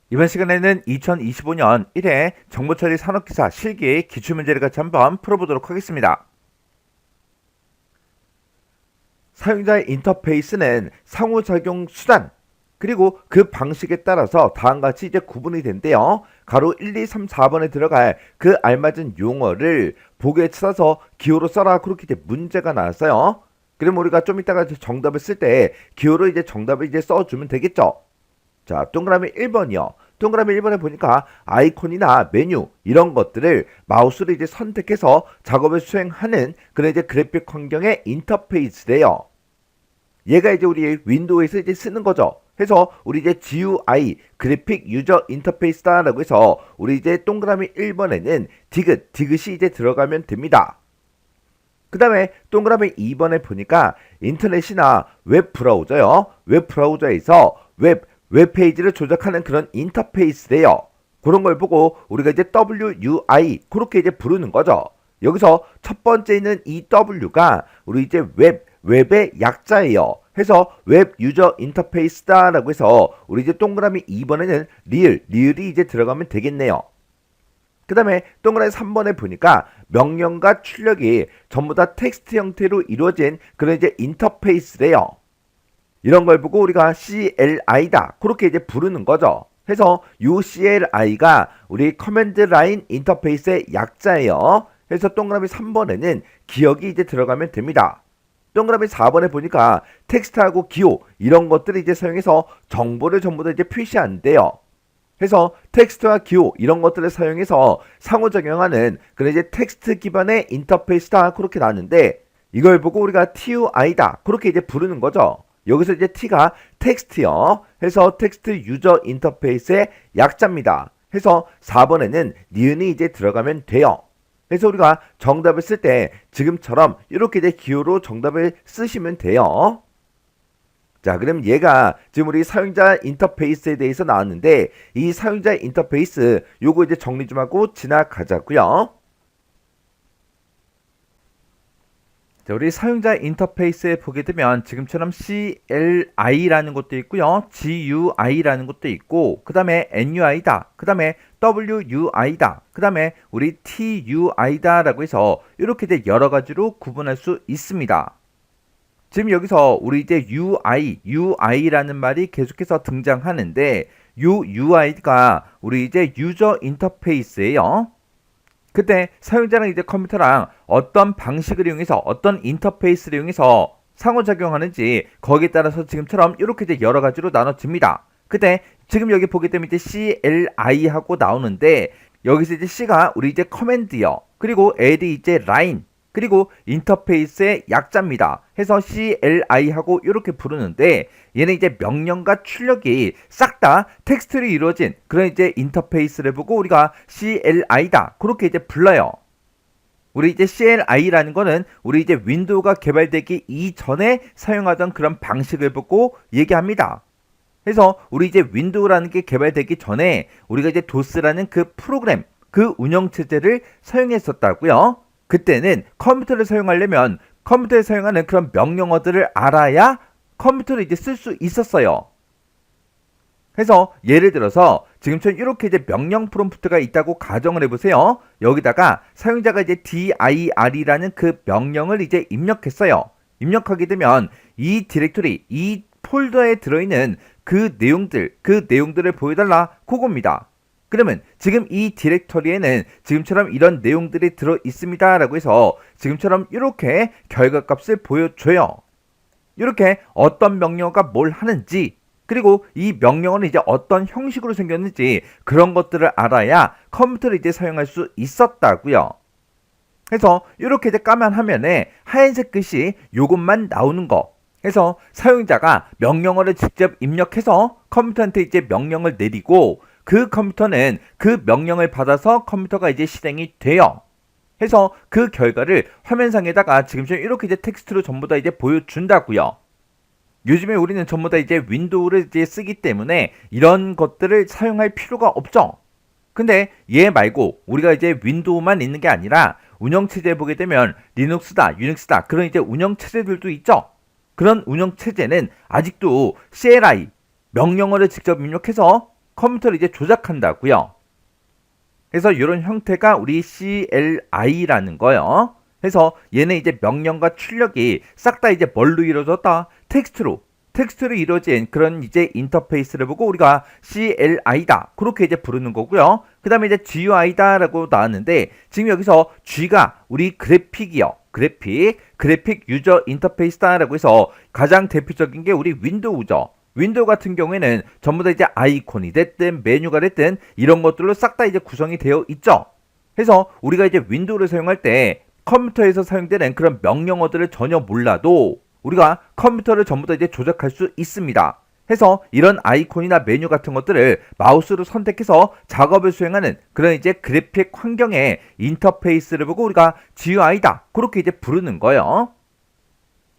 이번 시간에는 2025년 1회 정보처리 산업기사 실기 기출문제를 같이 한번 풀어보도록 하겠습니다. 사용자의 인터페이스는 상호작용 수단 그리고 그 방식에 따라서 다음과 같이 이제 구분이 된대요. 가로 1, 2, 3, 4번에 들어갈 그 알맞은 용어를 보기에 찾아서 기호로 써라. 그렇게 이제 문제가 나왔어요. 그럼 우리가 좀 이따가 정답을 쓸 때 기호로 이제 정답을 이제 써주면 되겠죠. 자, 동그라미 1번이요. 동그라미 1번에 보니까 아이콘이나 메뉴 이런 것들을 마우스로 이제 선택해서 작업을 수행하는 그런 이제 그래픽 환경의 인터페이스래요. 얘가 이제 우리 윈도우에서 이제 쓰는 거죠. 해서 우리 이제 GUI 그래픽 유저 인터페이스다라고 해서 우리 이제 동그라미 1번에는 디귿이 이제 들어가면 됩니다. 그 다음에 동그라미 2번에 보니까 인터넷이나 웹 브라우저요. 웹 브라우저에서 웹페이지를 조작하는 그런 인터페이스래요. 그런 걸 보고 우리가 이제 WUI 그렇게 이제 부르는 거죠. 여기서 첫 번째 있는 이 W가 우리 이제 웹의 약자예요. 해서 웹 유저 인터페이스다라고 해서 우리 이제 동그라미 2번에는 리을이 이제 들어가면 되겠네요. 그 다음에 동그라미 3번에 보니까 명령과 출력이 전부 다 텍스트 형태로 이루어진 그런 이제 인터페이스래요. 이런 걸 보고 우리가 CLI다 그렇게 이제 부르는 거죠. 해서 요 CLI가 우리 커맨드 라인 인터페이스의 약자예요. 해서 동그라미 3번에는 기억이 이제 들어가면 됩니다. 동그라미 4번에 보니까 텍스트하고 기호 이런 것들을 이제 사용해서 정보를 전부 다 이제 표시한대요. 해서 텍스트와 기호 이런 것들을 사용해서 상호작용하는 그런 이제 텍스트 기반의 인터페이스다 그렇게 나왔는데 이걸 보고 우리가 TUI다 그렇게 이제 부르는 거죠. 여기서 이제 T가 텍스트요. 해서 텍스트 유저 인터페이스의 약자입니다. 해서 4번에는 니은이 이제 들어가면 돼요. 그래서 우리가 정답을 쓸 때 지금처럼 이렇게 이제 기호로 정답을 쓰시면 돼요. 자, 그럼 얘가 지금 우리 사용자 인터페이스에 대해서 나왔는데 이 사용자 인터페이스 요거 이제 정리 좀 하고 지나가자고요. 자, 우리 사용자 인터페이스에 보게 되면 지금처럼 CLI라는 것도 있고요. GUI라는 것도 있고 그 다음에 NUI다. 그 다음에 WUI다. 그 다음에 우리 TUI다 라고 해서 이렇게 여러 가지로 구분할 수 있습니다. 지금 여기서 우리 이제 UI라는 말이 계속해서 등장하는데 요 UI가 우리 이제 유저 인터페이스예요. 그때 사용자랑 이제 컴퓨터랑 어떤 방식을 이용해서 어떤 인터페이스를 이용해서 상호작용하는지 거기에 따라서 지금처럼 이렇게 이제 여러 가지로 나눠집니다. 그때 지금 여기 보게 되면 이제 CLI하고 나오는데 여기서 이제 C가 우리 이제 커맨드요. 그리고 L이 이제 라인 그리고 인터페이스의 약자입니다. 해서 CLI하고 이렇게 부르는데 얘는 이제 명령과 출력이 싹 다 텍스트로 이루어진 그런 이제 인터페이스를 보고 우리가 CLI다 그렇게 이제 불러요. 우리 이제 CLI라는 거는 우리 이제 윈도우가 개발되기 이전에 사용하던 그런 방식을 보고 얘기합니다. 그래서 우리 이제 윈도우라는 게 개발되기 전에 우리가 이제 도스라는 그 프로그램, 그 운영체제를 사용했었다고요. 그때는 컴퓨터를 사용하려면 컴퓨터에 사용하는 그런 명령어들을 알아야 컴퓨터를 이제 쓸 수 있었어요. 그래서 예를 들어서 지금처럼 이렇게 이제 명령 프롬프트가 있다고 가정을 해보세요. 여기다가 사용자가 이제 dir이라는 그 명령을 이제 입력했어요. 입력하게 되면 이 디렉토리, 이 폴더에 들어있는 그 내용들을 보여달라 그겁니다. 그러면 지금 이 디렉터리에는 지금처럼 이런 내용들이 들어 있습니다 라고 해서 지금처럼 이렇게 결과값을 보여줘요. 이렇게 어떤 명령어가 뭘 하는지 그리고 이 명령어는 이제 어떤 형식으로 생겼는지 그런 것들을 알아야 컴퓨터를 이제 사용할 수 있었다고요. 그래서 이렇게 이제 까만 화면에 하얀색 글씨 요것만 나오는 거. 그래서 사용자가 명령어를 직접 입력해서 컴퓨터한테 이제 명령을 내리고 그 컴퓨터는 그 명령을 받아서 컴퓨터가 이제 실행이 돼요. 해서 그 결과를 화면상에다가 지금처럼 이렇게 이제 텍스트로 전부 다 이제 보여준다고요. 요즘에 우리는 전부 다 이제 윈도우를 이제 쓰기 때문에 이런 것들을 사용할 필요가 없죠. 근데 얘 말고 우리가 이제 윈도우만 있는 게 아니라 운영체제에 보게 되면 리눅스다, 유닉스다 그런 이제 운영체제들도 있죠. 그런 운영체제는 아직도 CLI 명령어를 직접 입력해서 컴퓨터를 이제 조작한다고요. 그래서 이런 형태가 우리 CLI라는 거예요. 그래서 얘는 이제 명령과 출력이 싹 다 이제 뭘로 이루어졌다? 텍스트로 이루어진 그런 이제 인터페이스를 보고 우리가 CLI다 그렇게 이제 부르는 거고요. 그 다음에 이제 GUI다라고 나왔는데 지금 여기서 G가 우리 그래픽이요. 그래픽 유저 인터페이스다라고 해서 가장 대표적인 게 우리 윈도우죠. 윈도우 같은 경우에는 전부 다 이제 아이콘이 됐든 메뉴가 됐든 이런 것들로 싹 다 이제 구성이 되어 있죠. 그래서 우리가 이제 윈도우를 사용할 때 컴퓨터에서 사용되는 그런 명령어들을 전혀 몰라도 우리가 컴퓨터를 전부 다 이제 조작할 수 있습니다. 해서 이런 아이콘이나 메뉴 같은 것들을 마우스로 선택해서 작업을 수행하는 그런 이제 그래픽 환경의 인터페이스를 보고 우리가 GUI다 그렇게 이제 부르는 거예요.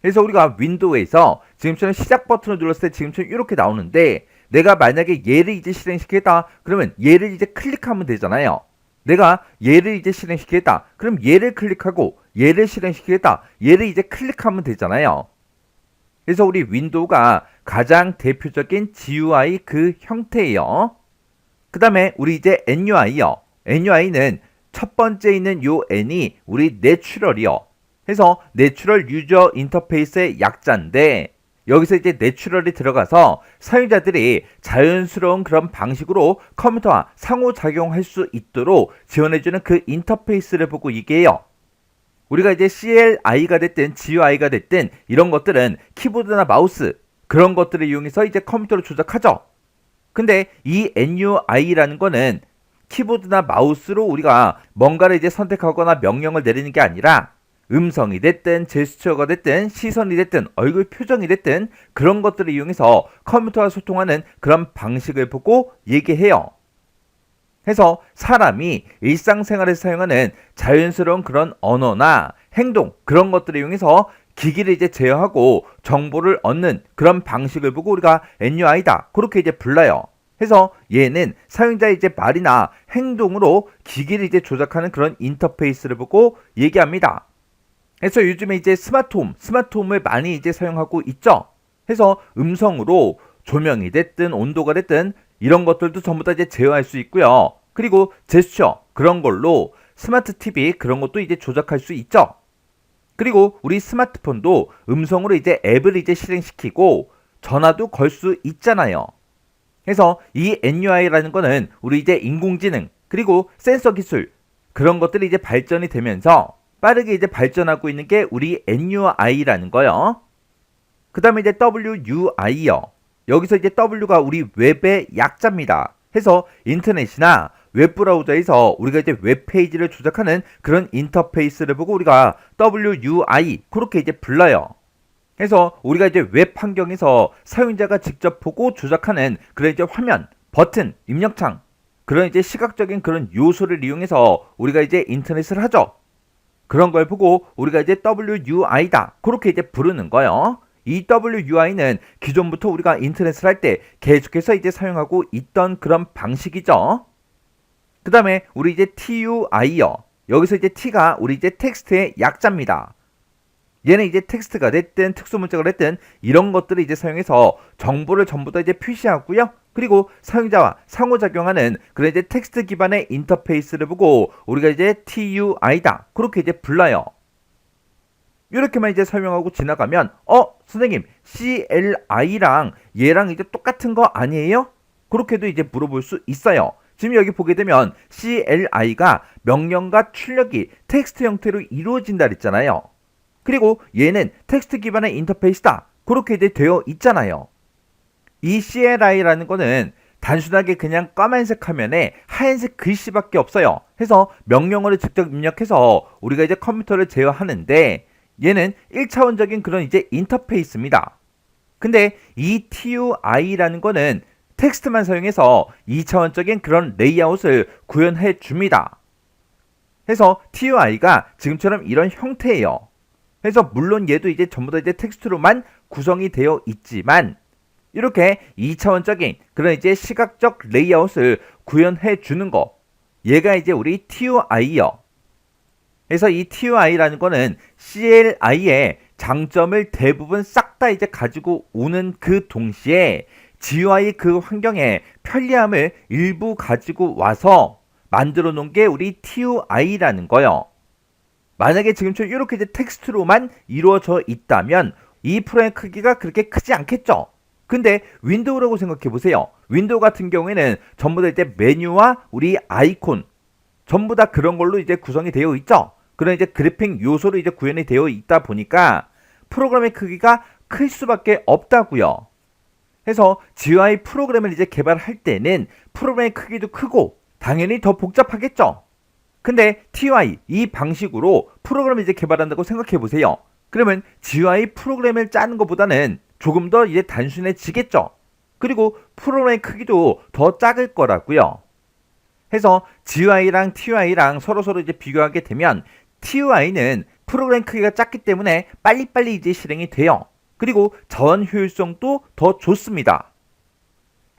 그래서 우리가 윈도우에서 지금처럼 시작 버튼을 눌렀을 때 지금처럼 이렇게 나오는데 내가 만약에 얘를 이제 실행시키겠다 그러면 얘를 이제 클릭하면 되잖아요. 내가 얘를 이제 실행시키겠다 그럼 얘를 클릭하고 얘를 실행시키겠다 얘를 이제 클릭하면 되잖아요. 그래서 우리 윈도우가 가장 대표적인 GUI 그 형태예요. 그 다음에 우리 이제 NUI요. NUI는 첫 번째 있는 요 N이 우리 내추럴이요. 해서 내추럴 유저 인터페이스의 약자인데 여기서 이제 내추럴이 들어가서 사용자들이 자연스러운 그런 방식으로 컴퓨터와 상호작용할 수 있도록 지원해주는 그 인터페이스를 보고 얘기해요. 우리가 이제 CLI가 됐든 GUI가 됐든 이런 것들은 키보드나 마우스 그런 것들을 이용해서 이제 컴퓨터를 조작하죠. 근데 이 NUI라는 거는 키보드나 마우스로 우리가 뭔가를 이제 선택하거나 명령을 내리는 게 아니라 음성이 됐든 제스처가 됐든 시선이 됐든 얼굴 표정이 됐든 그런 것들을 이용해서 컴퓨터와 소통하는 그런 방식을 보고 얘기해요. 해서 사람이 일상생활에서 사용하는 자연스러운 그런 언어나 행동 그런 것들을 이용해서 기기를 이제 제어하고 정보를 얻는 그런 방식을 보고 우리가 NUI다 그렇게 이제 불러요. 해서 얘는 사용자의 이제 말이나 행동으로 기기를 이제 조작하는 그런 인터페이스를 보고 얘기합니다. 그래서 요즘에 이제 스마트홈을 많이 이제 사용하고 있죠. 해서 음성으로 조명이 됐든 온도가 됐든 이런 것들도 전부 다 이제 제어할 수 있고요. 그리고 제스처 그런 걸로 스마트 TV 그런 것도 이제 조작할 수 있죠. 그리고 우리 스마트폰도 음성으로 이제 앱을 이제 실행시키고 전화도 걸 수 있잖아요. 그래서 이 NUI라는 거는 우리 이제 인공지능 그리고 센서 기술 그런 것들이 이제 발전이 되면서 빠르게 이제 발전하고 있는 게 우리 NUI라는 거요. 그 다음에 이제 WUI요. 여기서 이제 W가 우리 웹의 약자입니다. 해서 인터넷이나 웹브라우저에서 우리가 이제 웹페이지를 조작하는 그런 인터페이스를 보고 우리가 WUI 그렇게 이제 불러요. 그래서 우리가 이제 웹 환경에서 사용자가 직접 보고 조작하는 그런 이제 화면, 버튼, 입력창 그런 이제 시각적인 그런 요소를 이용해서 우리가 이제 인터넷을 하죠. 그런 걸 보고 우리가 이제 WUI다 그렇게 이제 부르는 거예요. 이 WUI는 기존부터 우리가 인터넷을 할 때 계속해서 이제 사용하고 있던 그런 방식이죠. 그 다음에 우리 이제 TUI요. 여기서 이제 T가 우리 이제 텍스트의 약자입니다. 얘는 이제 텍스트가 됐든 특수문자가 됐든 이런 것들을 이제 사용해서 정보를 전부 다 이제 표시하고요. 그리고 사용자와 상호작용하는 그런 이제 텍스트 기반의 인터페이스를 보고 우리가 이제 TUI다 그렇게 이제 불러요. 이렇게만 이제 설명하고 지나가면 선생님 CLI랑 얘랑 이제 똑같은 거 아니에요? 그렇게도 이제 물어볼 수 있어요. 지금 여기 보게 되면 CLI가 명령과 출력이 텍스트 형태로 이루어진다 그랬잖아요. 그리고 얘는 텍스트 기반의 인터페이스다 그렇게 이제 되어 있잖아요. 이 CLI라는 거는 단순하게 그냥 까만색 화면에 하얀색 글씨밖에 없어요. 해서 명령어를 직접 입력해서 우리가 이제 컴퓨터를 제어하는데 얘는 1차원적인 그런 이제 인터페이스입니다. 근데 이 TUI라는 거는 텍스트만 사용해서 2차원적인 그런 레이아웃을 구현해 줍니다. 해서 TUI가 지금처럼 이런 형태예요. 그래서 물론 얘도 이제 전부 다 이제 텍스트로만 구성이 되어 있지만 이렇게 2차원적인 그런 이제 시각적 레이아웃을 구현해 주는 거 얘가 이제 우리 TUI요. 그래서 이 TUI라는 거는 CLI의 장점을 대부분 싹 다 이제 가지고 오는 그 동시에 GUI 그 환경에 편리함을 일부 가지고 와서 만들어 놓은 게 우리 TUI라는 거예요. 만약에 지금처럼 이렇게 이제 텍스트로만 이루어져 있다면 이 프로그램 크기가 그렇게 크지 않겠죠. 근데 윈도우라고 생각해 보세요. 윈도우 같은 경우에는 전부 다 이제 메뉴와 우리 아이콘 전부 다 그런 걸로 이제 구성이 되어 있죠. 그런 이제 그래픽 요소로 이제 구현이 되어 있다 보니까 프로그램의 크기가 클 수밖에 없다고요. 해서 GUI 프로그램을 이제 개발할 때는 프로그램의 크기도 크고 당연히 더 복잡하겠죠. 근데 TUI 이 방식으로 프로그램을 이제 개발한다고 생각해 보세요. 그러면 GUI 프로그램을 짜는 것보다는 조금 더 이제 단순해지겠죠. 그리고 프로그램의 크기도 더 작을 거라고요. 해서 GUI랑 TUI랑 서로 이제 비교하게 되면 TUI는 프로그램 크기가 작기 때문에 빨리빨리 이제 실행이 돼요. 그리고 자원 효율성도 더 좋습니다.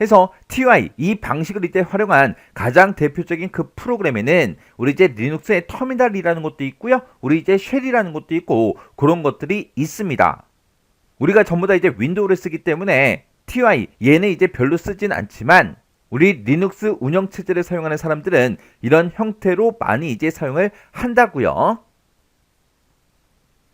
해서 TUI 이 방식을 이제 활용한 가장 대표적인 그 프로그램에는 우리 이제 리눅스의 터미널이라는 것도 있고요. 우리 이제 쉘이라는 것도 있고 그런 것들이 있습니다. 우리가 전부 다 이제 윈도우를 쓰기 때문에 TUI 얘는 이제 별로 쓰진 않지만 우리 리눅스 운영체제를 사용하는 사람들은 이런 형태로 많이 이제 사용을 한다고요.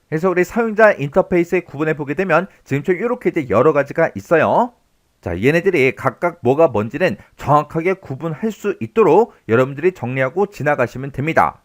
그래서 우리 사용자 인터페이스에 구분해 보게 되면 지금처럼 이렇게 이제 여러 가지가 있어요. 자, 얘네들이 각각 뭐가 뭔지는 정확하게 구분할 수 있도록 여러분들이 정리하고 지나가시면 됩니다.